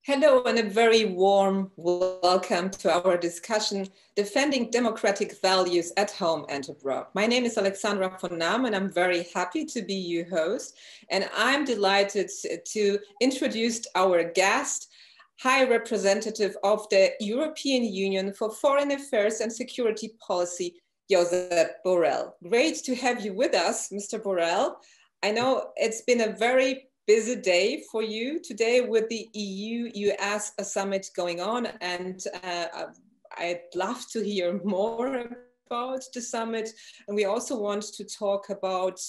Hello and a very warm welcome to our discussion, Defending Democratic Values at Home and Abroad. My name is Alexandra von Naam and I'm very happy to be your host. And I'm delighted to introduce our guest, High Representative of the European Union for Foreign Affairs and Security Policy, Josep Borrell. Great to have you with us, Mr. Borrell. I know it's been a very busy day for you today with the EU-US summit going on, and I'd love to hear more about the summit. And we also want to talk about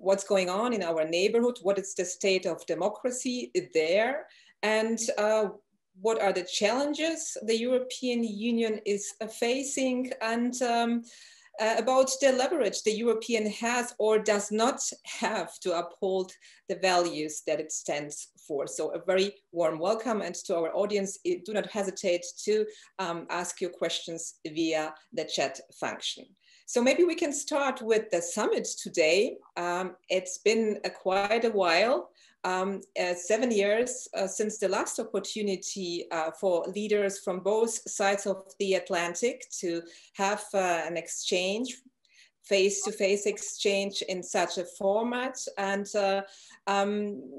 what's going on in our neighborhood, what is the state of democracy there, and what are the challenges the European Union is facing, and about the leverage the European has or does not have to uphold the values that it stands for. So a very warm welcome, and to our audience, do not hesitate to ask your questions via the chat function. So maybe we can start with the summit today. It's been quite a while. 7 years since the last opportunity for leaders from both sides of the Atlantic to have an exchange, face-to-face exchange in such a format. And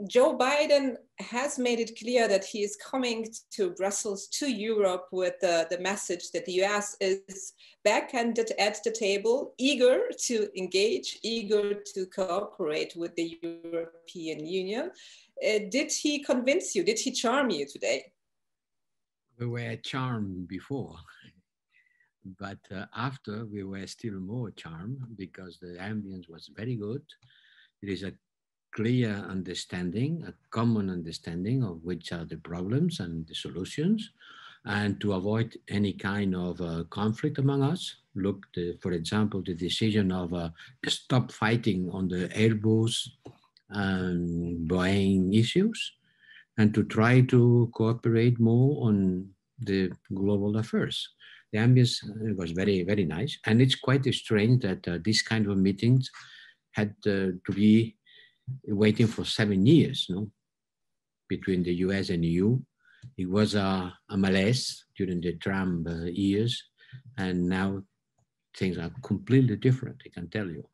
Joe Biden has made it clear that he is coming to Brussels, to Europe, with the message that the US is back and at the table, eager to engage, eager to cooperate with the European Union. Did he convince you? Did he charm you today? We were charmed before, but after we were still more charmed because the ambience was very good. There is a clear understanding, a common understanding of which are the problems and the solutions, and to avoid any kind of conflict among us. Look, for example, the decision of stop fighting on the Airbus and Boeing issues, and to try to cooperate more on the global affairs. The ambience was very, very nice. And it's quite strange that these kind of meetings had to be waiting for 7 years, no? Between the US and EU. It was a malaise during the Trump years, and now things are completely different, I can tell you.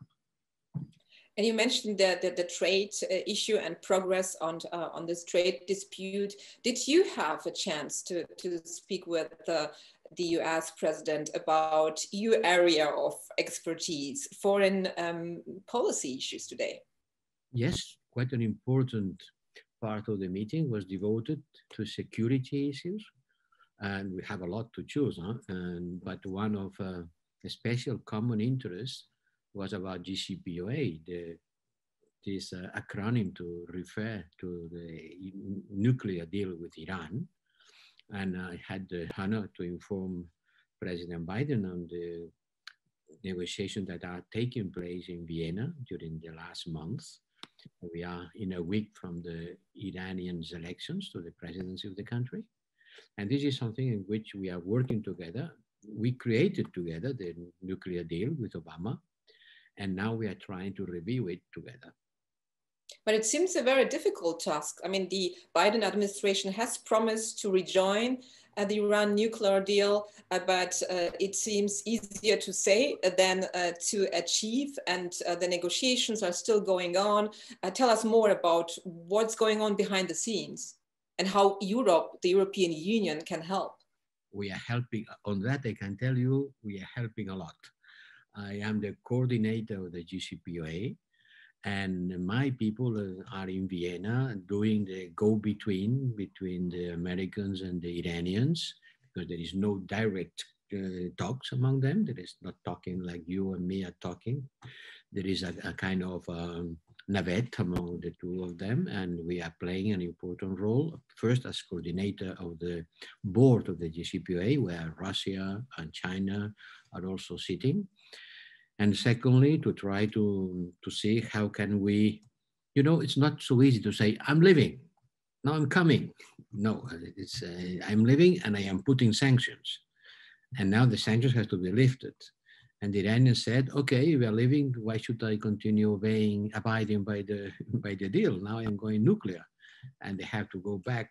And you mentioned the trade issue and progress on this trade dispute. Did you have a chance to speak with the US president about your area of expertise, foreign policy issues today? Yes, quite an important part of the meeting was devoted to security issues. And we have a lot to choose, huh? But one of a special common interest was about JCPOA, this acronym to refer to the nuclear deal with Iran. And I had the honor to inform President Biden on the negotiations that are taking place in Vienna during the last month. We are in a week from the Iranian elections to the presidency of the country. And this is something in which we are working together. We created together the nuclear deal with Obama, and now we are trying to review it together. But it seems a very difficult task. I mean, the Biden administration has promised to rejoin the Iran nuclear deal, but it seems easier to say than to achieve, and the negotiations are still going on. Tell us more about what's going on behind the scenes and how Europe, the European Union, can help. We are helping on that. I can tell you, we are helping a lot. I am the coordinator of the JCPOA, and my people are in Vienna doing the go-between between the Americans and the Iranians, because there is no direct talks among them. There is not talking like you and me are talking. There is a kind of navette among the two of them, and we are playing an important role, first as coordinator of the board of the JCPOA, where Russia and China are also sitting. And secondly, to try to see how can we, you know, it's not so easy to say, I'm leaving, now I'm coming. No, it's I'm leaving and I am putting sanctions. And now the sanctions have to be lifted. And the Iranians said, okay, we are leaving, why should I continue abiding by the deal? Now I'm going nuclear. And they have to go back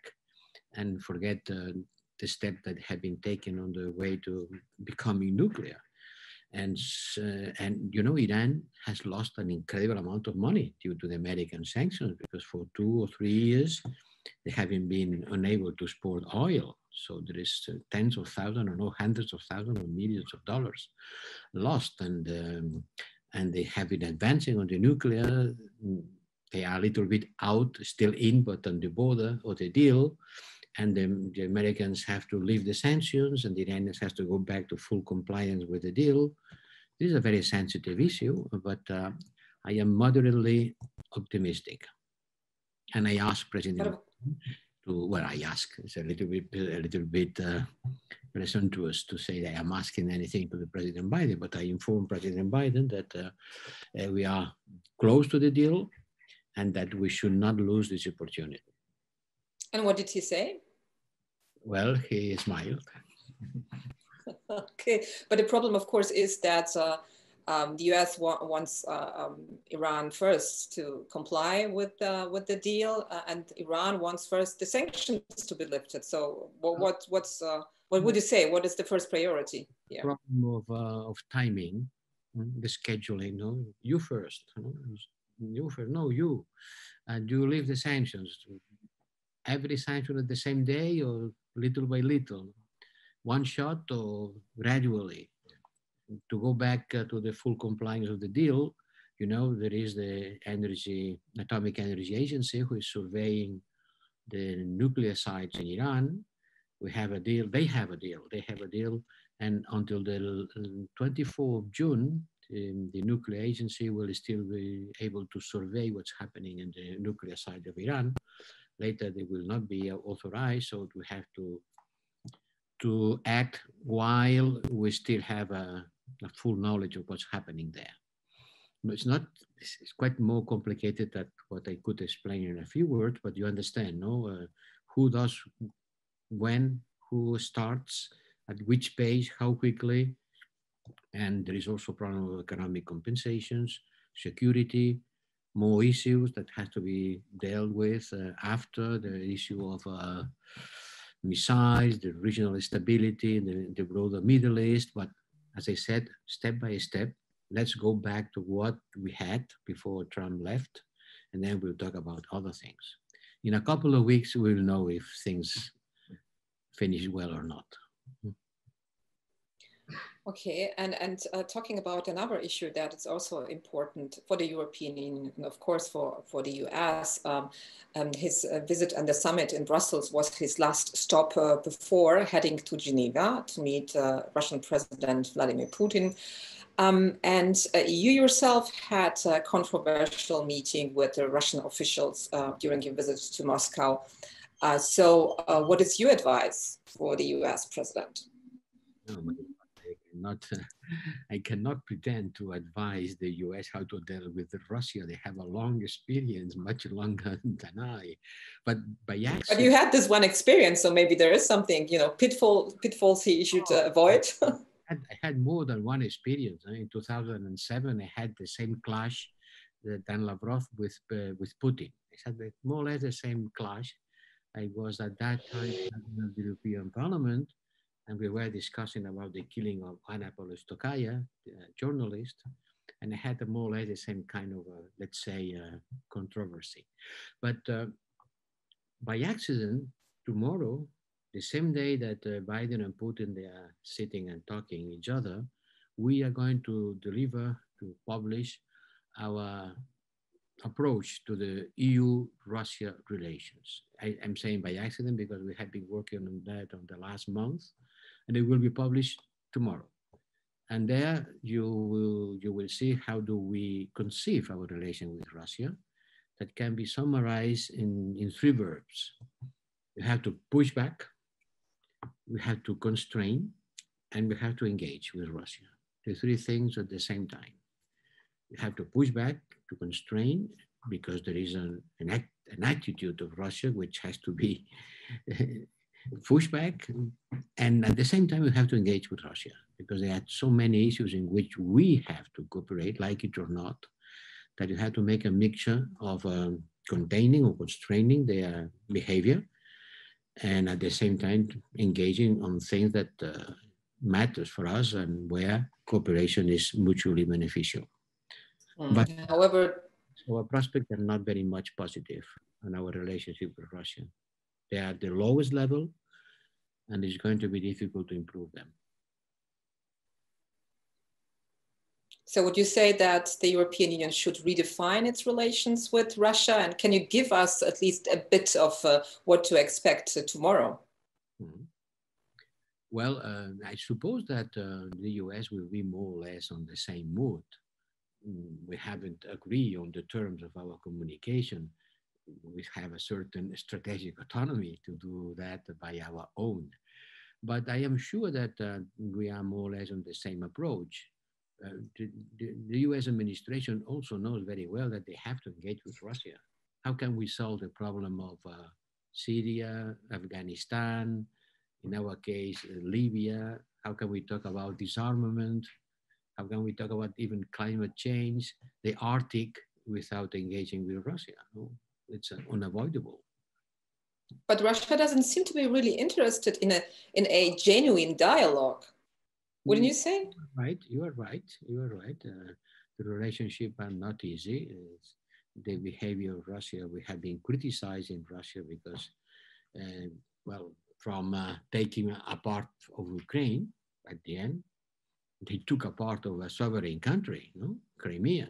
and forget the step that had been taken on the way to becoming nuclear. And you know, Iran has lost an incredible amount of money due to the American sanctions, because for 2 or 3 years they haven't been unable to export oil. So there is tens of thousands, or no, hundreds of thousands or millions of dollars lost, and they have been advancing on the nuclear. They are a little bit out, still in, but on the border of the deal. And the Americans have to leave the sanctions, and the Iranians have to go back to full compliance with the deal. This is a very sensitive issue, but I am moderately optimistic. And I asked President to, well, I ask, it's a little bit presumptuous to say that I'm asking anything to the President Biden, but I informed President Biden that we are close to the deal and that we should not lose this opportunity. And what did he say? Well, he smiled. Okay, but the problem, of course, is that the U.S. wants Iran first to comply with the deal, and Iran wants first the sanctions to be lifted. So, what would you say? What is the first priority here? Problem of timing, the scheduling. No, you first. You first. No, you. And you leave the sanctions. Every sanction at the same day, or little by little, one shot or gradually, to go back to the full compliance of the deal. You know, there is the Atomic Energy Agency, who is surveying the nuclear sites in Iran. We have a deal, they have a deal, and until the 24th of June, the nuclear agency will still be able to survey what's happening in the nuclear side of Iran. Later, they will not be authorized, so we have to act while we still have a full knowledge of what's happening there. It's quite more complicated than what I could explain in a few words, but you understand, no? Who does when, who starts, at which pace, how quickly, and there is also a problem of economic compensations, security, more issues that have to be dealt with after the issue of missiles, the regional stability, the broader Middle East. But as I said, step by step, let's go back to what we had before Trump left, and then we'll talk about other things. In a couple of weeks, we'll know if things finish well or not. Okay, and talking about another issue that is also important for the European Union, and of course for the US, his visit and the summit in Brussels was his last stop before heading to Geneva to meet Russian President Vladimir Putin. And you yourself had a controversial meeting with the Russian officials during your visit to Moscow. So what is your advice for the US president? I cannot pretend to advise the US how to deal with Russia. They have a long experience, much longer than I. But by accident. But you had this one experience, so maybe there is something, you know, pitfalls he should avoid. I had more than one experience. In 2007, I had the same clash than Lavrov with Putin. I had more or less the same clash. I was at that time in the European Parliament, and we were discussing about the killing of Anna Politkovskaya, the journalist, and I had more or less the same kind of, let's say, controversy. But by accident, tomorrow, the same day that Biden and Putin, they are sitting and talking each other, we are going to publish our approach to the EU-Russia relations. I'm saying by accident because we have been working on that on the last month, and it will be published tomorrow. And there you will see how do we conceive our relation with Russia that can be summarized in 3 verbs. We have to push back, we have to constrain, and we have to engage with Russia. The 3 things at the same time. We have to push back, to constrain, because there is an attitude of Russia which has to be pushed back. And at the same time, we have to engage with Russia because there are so many issues in which we have to cooperate, like it or not, that you have to make a mixture of containing or constraining their behavior and at the same time engaging on things that matters for us and where cooperation is mutually beneficial. But However, our prospects are not very much positive on our relationship with Russia. They are at the lowest level, and it's going to be difficult to improve them. so would you say that the European Union should redefine its relations with Russia? And can you give us at least a bit of what to expect tomorrow? Mm-hmm. Well, I suppose that the US will be more or less on the same mood. We haven't agreed on the terms of our communication. We have a certain strategic autonomy to do that by our own. But I am sure that we are more or less on the same approach. The US administration also knows very well that they have to engage with Russia. How can we solve the problem of Syria, Afghanistan, in our case, Libya? How can we talk about disarmament? How can we talk about even climate change, the Arctic, without engaging with Russia? No? It's unavoidable. But Russia doesn't seem to be really interested in a genuine dialogue. Wouldn't you say? Right, you are right. You are right. The relationship are not easy. The behavior of Russia, we have been criticizing Russia because, well, from taking a part of Ukraine at the end, they took a part of a sovereign country, no? Crimea,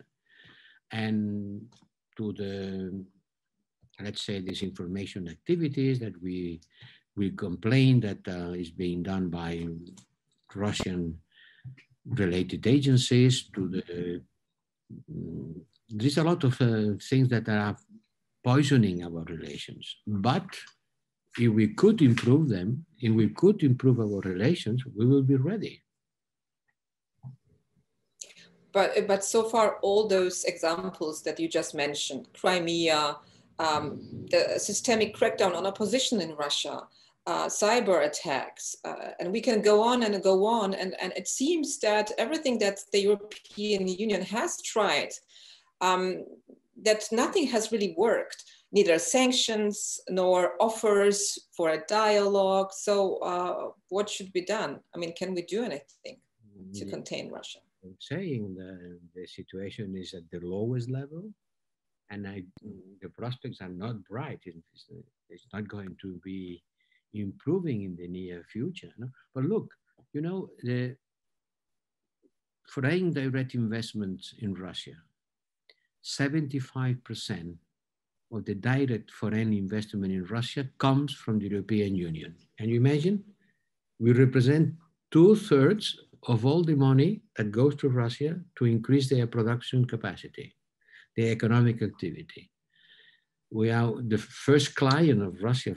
and to the, let's say, disinformation activities that we complain that is being done by Russian related agencies, to the, there's a lot of things that are poisoning our relations. But if we could improve them, if we could improve our relations, we will be ready. But so far, all those examples that you just mentioned, Crimea, the systemic crackdown on opposition in Russia, cyber attacks, and we can go on and go on. And it seems that everything that the European Union has tried, that nothing has really worked, neither sanctions nor offers for a dialogue. So what should be done? I mean, can we do anything to contain Russia? I'm saying the situation is at the lowest level, and the prospects are not bright. It's not going to be improving in the near future. No? But look, you know, the foreign direct investments in Russia, 75% of the direct foreign investment in Russia comes from the European Union. And you imagine, we represent 2/3 of all the money that goes to Russia to increase their production capacity, their economic activity. We are the first client of Russia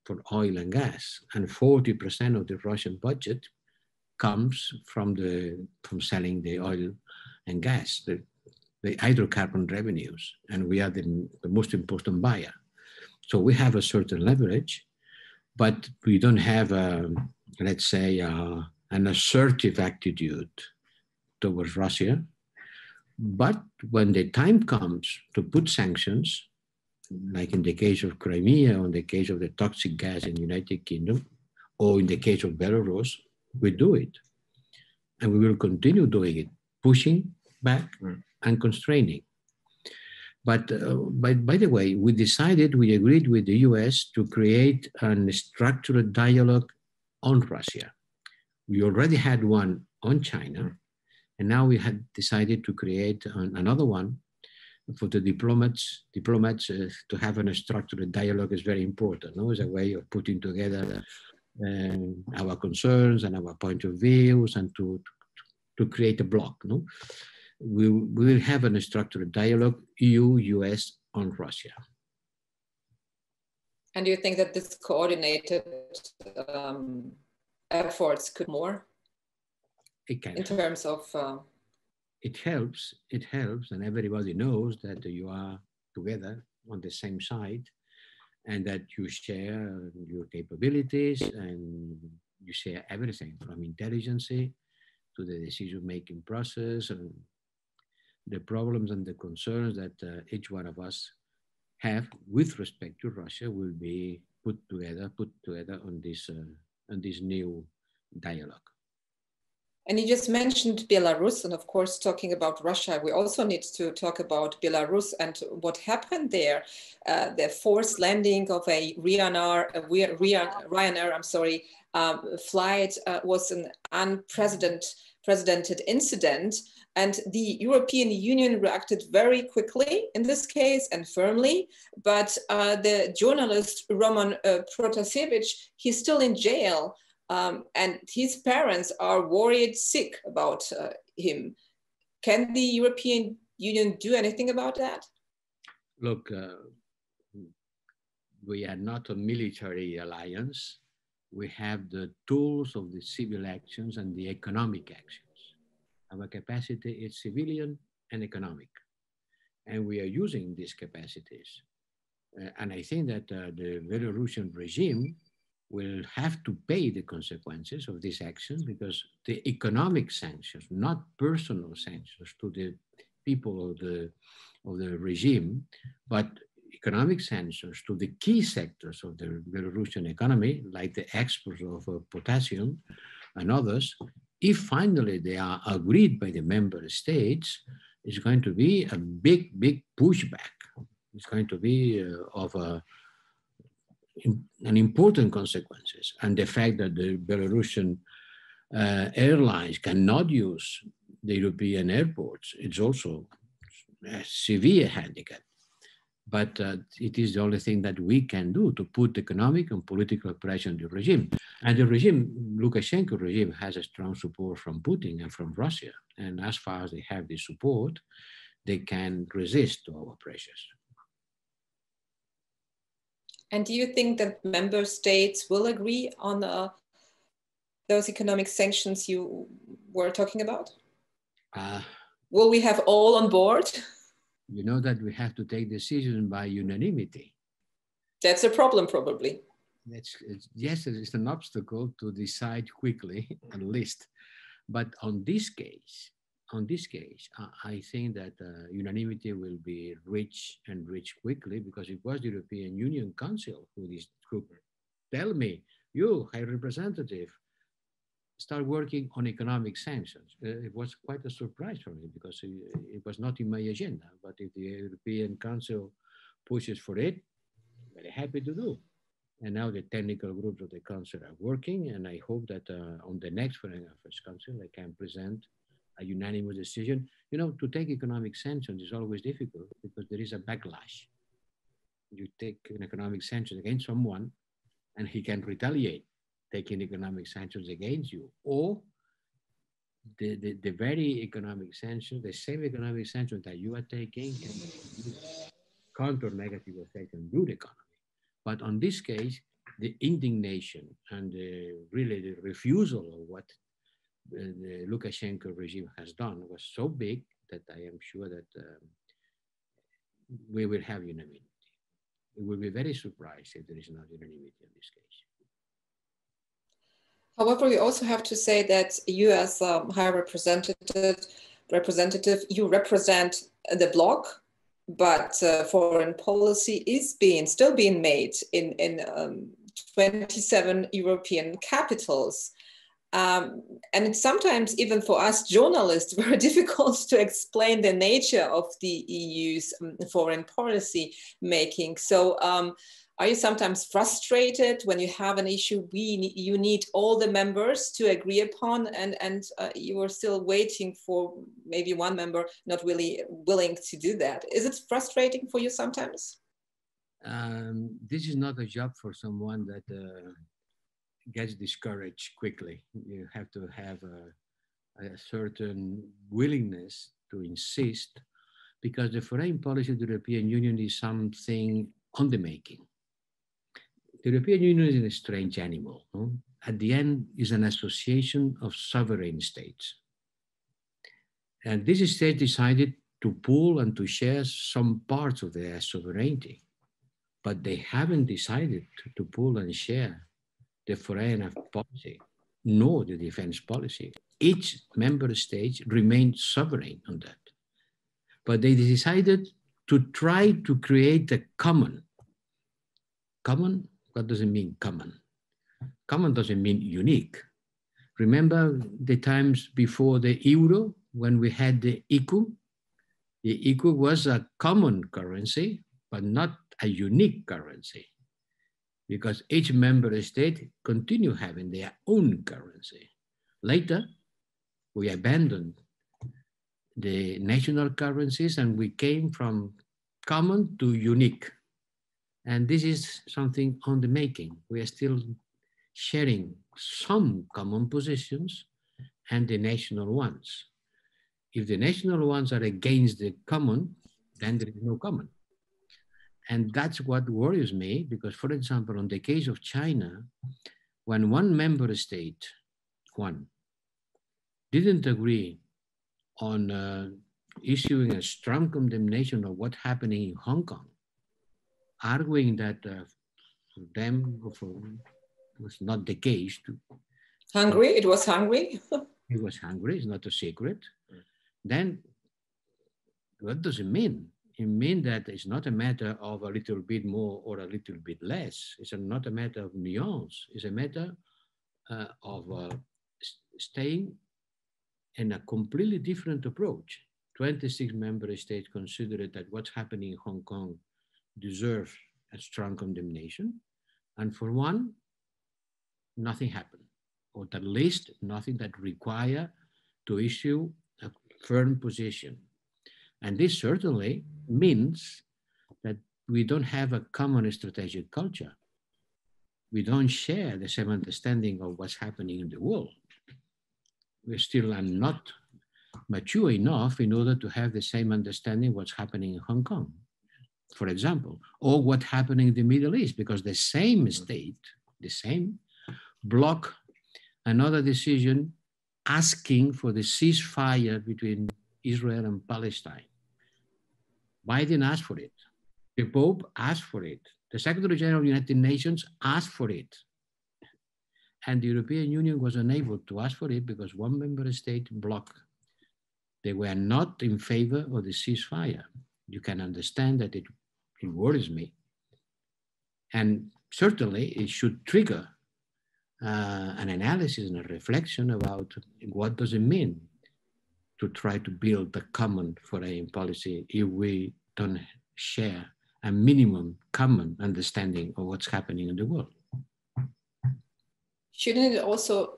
for oil and gas, and 40% of the Russian budget comes from selling the oil and gas, the hydrocarbon revenues, and we are the most important buyer. So we have a certain leverage, but we don't have, let's say, an assertive attitude towards Russia. But when the time comes to put sanctions, like in the case of Crimea, or in the case of the toxic gas in the United Kingdom, or in the case of Belarus, we do it. And we will continue doing it, pushing back and constraining. But by the way, we agreed with the US to create a structured dialogue on Russia. We already had one on China, and now we had decided to create another one for the diplomats. To have a structured dialogue is very important. No? It's a way of putting together our concerns and our point of views, and to create a bloc. No? We will have a structured dialogue, EU-US on Russia. And do you think that this coordinated efforts could more? It can. In terms of... It helps, and everybody knows that you are together on the same side, and that you share your capabilities, and you share everything from intelligence to the decision-making process, and the problems and the concerns that each one of us have with respect to Russia will be put together on this new dialogue. And you just mentioned Belarus, and of course, talking about Russia, we also need to talk about Belarus and what happened there. The forced landing of a Ryanair flight was an unprecedented incident. And the European Union reacted very quickly in this case and firmly. But the journalist Roman Protasevich, he's still in jail. And his parents are worried sick about him. Can the European Union do anything about that? Look, we are not a military alliance. We have the tools of the civil actions and the economic actions. Our capacity is civilian and economic. And we are using these capacities. And I think that the Belarusian regime will have to pay the consequences of these actions, because the economic sanctions, not personal sanctions to the people of the regime, but economic sanctions to the key sectors of the Belarusian economy, like the exports of potassium and others, if finally they are agreed by the member states, it's going to be a big, big pushback. It's going to be an important consequences. And the fact that the Belarusian airlines cannot use the European airports, it's also a severe handicap. But it is the only thing that we can do to put economic and political pressure on the regime. And the regime, Lukashenko regime, has a strong support from Putin and from Russia. And as far as they have this support, they can resist to our pressures. And do you think that member states will agree on those economic sanctions you were talking about? Will we have all on board? You know that we have to take decisions by unanimity. That's a problem, probably. Yes, it's an obstacle to decide quickly, at least. But on this case, I think that unanimity will be reached quickly, because it was the European Union Council who tell me, you, High Representative, start working on economic sanctions. It was quite a surprise for me, because it was not in my agenda. But if the European Council pushes for it, I'm very happy to do. And now the technical groups of the Council are working, and I hope that on the next Foreign Affairs Council, I can present a unanimous decision. You know, to take economic sanctions is always difficult, because there is a backlash. You take an economic sanction against someone, and he can retaliate, taking economic sanctions against you, or the very economic sanctions, the same economic sanctions that you are taking, can counter negative effect on your economy. But on this case, the indignation and really the refusal of what the Lukashenko regime has done was so big that I am sure that we will have unanimity. It will be very surprised if there is not unanimity in this case. However, we also have to say that you, as High Representative, you represent the bloc, but foreign policy is still being made in 27 European capitals. And it's sometimes, even for us journalists, very difficult to explain the nature of the EU's foreign policy making. So are you sometimes frustrated when you have an issue you need all the members to agree upon, and you are still waiting for maybe one member not really willing to do that? Is it frustrating for you sometimes? This is not a job for someone that gets discouraged quickly. You have to have a certain willingness to insist, because the foreign policy of the European Union is something on the making. The European Union is a strange animal. No? At the end, is an association of sovereign states. And these states decided to pool and to share some parts of their sovereignty, but they haven't decided to pool and share the foreign policy, nor the defense policy. Each member state remained sovereign on that. But they decided to try to create a common. Common, what does it mean, common? Common doesn't mean unique. Remember the times before the euro, when we had the ICU? The ICU was a common currency, but not a unique currency, because each member state continue having their own currency. Later, we abandoned the national currencies and we came from common to unique. And this is something on the making. We are still sharing some common positions and the national ones. If the national ones are against the common, then there is no common. And that's what worries me, because, for example, on the case of China, when one member state, didn't agree on issuing a strong condemnation of what's happening in Hong Kong, arguing that for them was not the case. Hungary, it was Hungary. It was Hungary, it's not a secret. Then what does it mean? It means that it's not a matter of a little bit more or a little bit less. It's not a matter of nuance. It's a matter of staying in a completely different approach. 26 member states considered that what's happening in Hong Kong deserves a strong condemnation. And for one, nothing happened, or at least nothing that require to issue a firm position. And this certainly means that we don't have a common strategic culture. We don't share the same understanding of what's happening in the world. We still are not mature enough in order to have the same understanding of what's happening in Hong Kong, for example, or what's happening in the Middle East, because the same state, the same block another decision asking for the ceasefire between Israel and Palestine. Biden asked for it. The Pope asked for it. The Secretary General of the United Nations asked for it. And the European Union was unable to ask for it because one member state blocked. They were not in favor of the ceasefire. You can understand that it worries me. And certainly it should trigger an analysis and a reflection about what does it mean to try to build a common foreign policy if we don't share a minimum common understanding of what's happening in the world. Shouldn't it also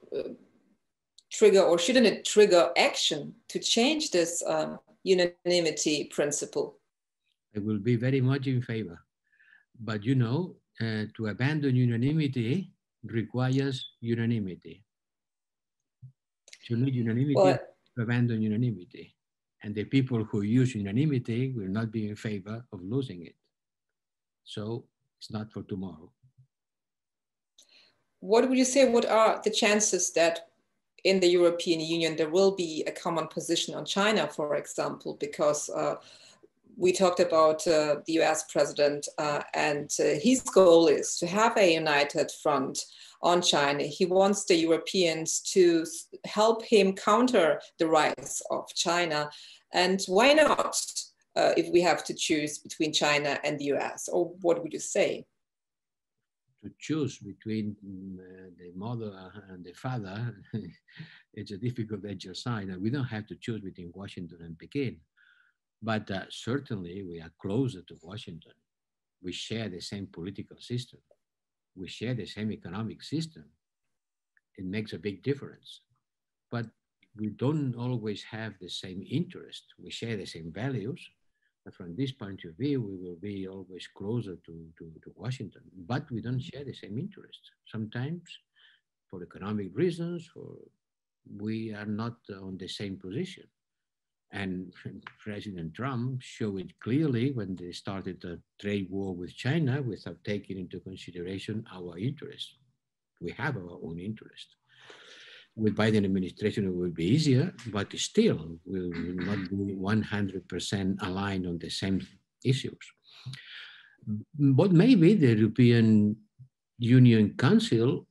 trigger, or shouldn't it trigger action to change this unanimity principle? I will be very much in favor. But you know, to abandon unanimity requires unanimity. You need unanimity to abandon unanimity. And the people who use unanimity will not be in favor of losing it. So it's not for tomorrow. What would you say, what are the chances that in the European Union there will be a common position on China, for example, because we talked about the US president and his goal is to have a united front on China. He wants the Europeans to help him counter the rise of China. And why not if we have to choose between China and the US? Or what would you say? To choose between the mother and the father, it's a difficult exercise. And we don't have to choose between Washington and Peking. But certainly we are closer to Washington. We share the same political system. We share the same economic system. It makes a big difference. But we don't always have the same interest. We share the same values. But from this point of view, we will be always closer to Washington. But we don't share the same interest. Sometimes, for economic reasons, we are not on the same position. And President Trump showed it clearly when they started a trade war with China without taking into consideration our interests. We have our own interest. With Biden administration, it will be easier, but still we will not be 100% aligned on the same issues. But maybe the European Union Council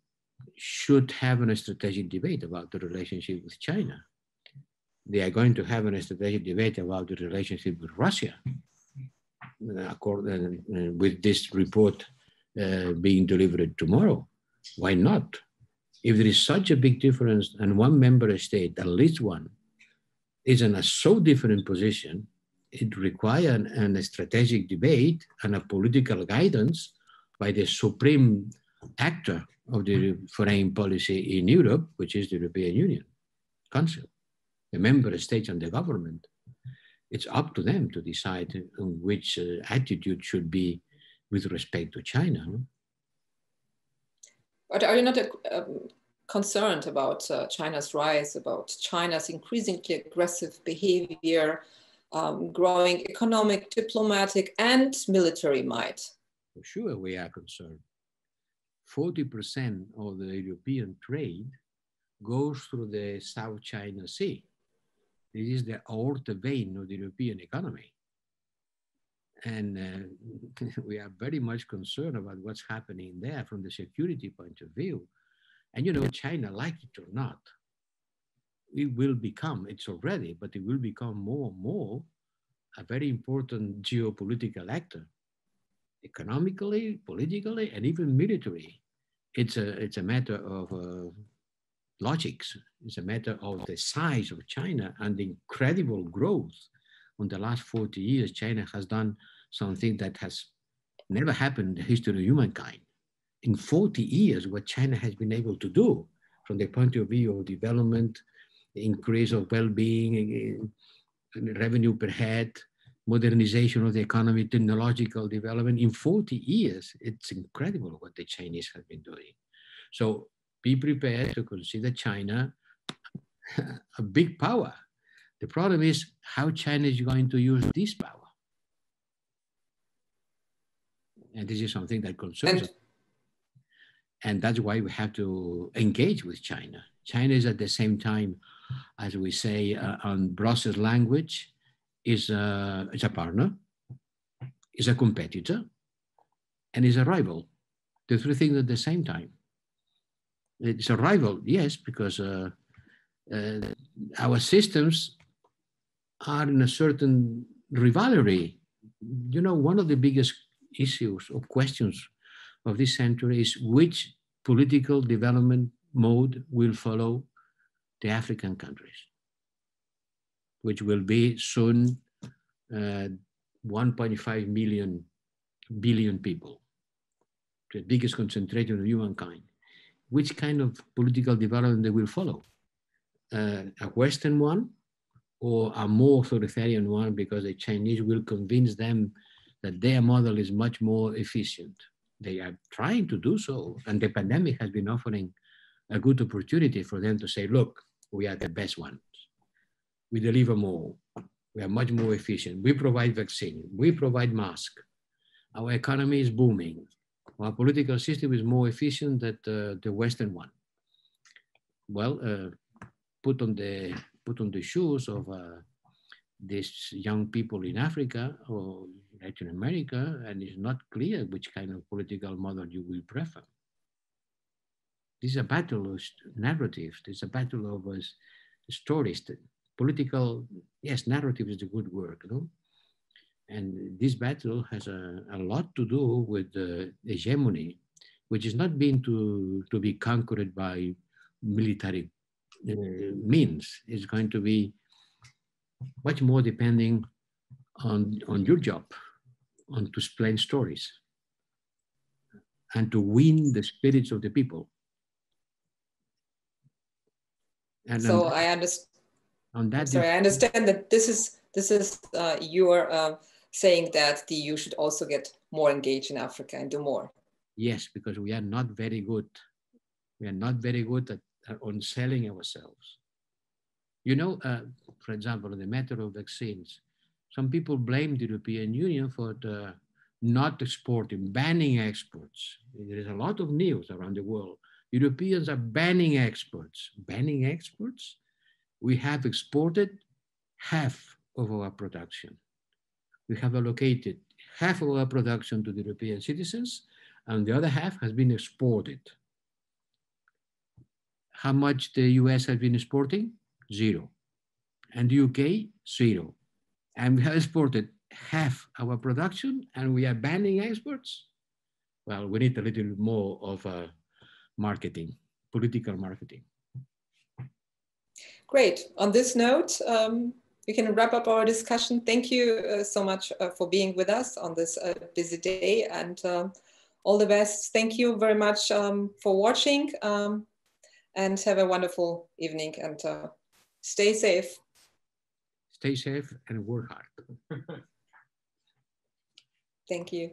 should have a strategic debate about the relationship with China. They are going to have a strategic debate about the relationship with Russia. with this report being delivered tomorrow. Why not? If there is such a big difference and one member state, at least one, is in a so different position, it requires a strategic debate and a political guidance by the supreme actor of the foreign policy in Europe, which is the European Union Council, the member states and the government. It's up to them to decide on which attitude should be with respect to China. But are you not concerned about China's rise, about China's increasingly aggressive behavior, growing economic, diplomatic, and military might? For sure, we are concerned. 40% of the European trade goes through the South China Sea. This is the aorta vein of the European economy. And we are very much concerned about what's happening there from the security point of view. And you know, China, like it or not, it will become, it's already, but it will become more and more a very important geopolitical actor, economically, politically, and even militarily. It's a matter of logics. It's a matter of the size of China and the incredible growth. In the last 40 years, China has done something that has never happened in the history of humankind. In 40 years, what China has been able to do from the point of view of development, increase of well-being, revenue per head, modernization of the economy, technological development. In 40 years, it's incredible what the Chinese have been doing. So be prepared to consider China a big power. The problem is how China is going to use this power. And this is something that concerns us. And that's why we have to engage with China. China is at the same time, as we say on Brussels language, is a partner, is a competitor, and is a rival. The three things at the same time. It's a rival, yes, because our systems are in a certain rivalry. You know, one of the biggest issues or questions of this century is which political development mode will follow the African countries, which will be soon 1.5 billion people, the biggest concentration of humankind. Which kind of political development they will follow? A Western one or a more authoritarian one, because the Chinese will convince them that their model is much more efficient. They are trying to do so, and the pandemic has been offering a good opportunity for them to say, look, we are the best ones. We deliver more. We are much more efficient. We provide vaccine. We provide masks. Our economy is booming. Our political system is more efficient than the Western one. Well, put on the shoes of these young people in Africa or Latin America, and it's not clear which kind of political model you will prefer. This is a battle of narratives. It's a battle of stories. Political, yes, narrative is a good word, you know? And this battle has a lot to do with hegemony, which is not being to be conquered by military means. It's going to be much more depending on your job, on to explain stories, and to win the spirits of the people. And so I understand. I understand that this is your saying that the EU should also get more engaged in Africa and do more. Yes, because we are not very good. We are not very good on selling ourselves. You know, for example, in the matter of vaccines, some people blame the European Union for not exporting, banning exports. There is a lot of news around the world. Europeans are banning exports. Banning exports? We have exported half of our production. We have allocated half of our production to the European citizens, and the other half has been exported. How much the US has been exporting? 0. And the UK, 0. And we have exported half our production and we are banning exports, well, we need a little more of marketing, political marketing. Great. On this note, we can wrap up our discussion. Thank you so much for being with us on this busy day, and all the best. Thank you very much for watching, and have a wonderful evening, and stay safe. Stay safe and work hard. Thank you.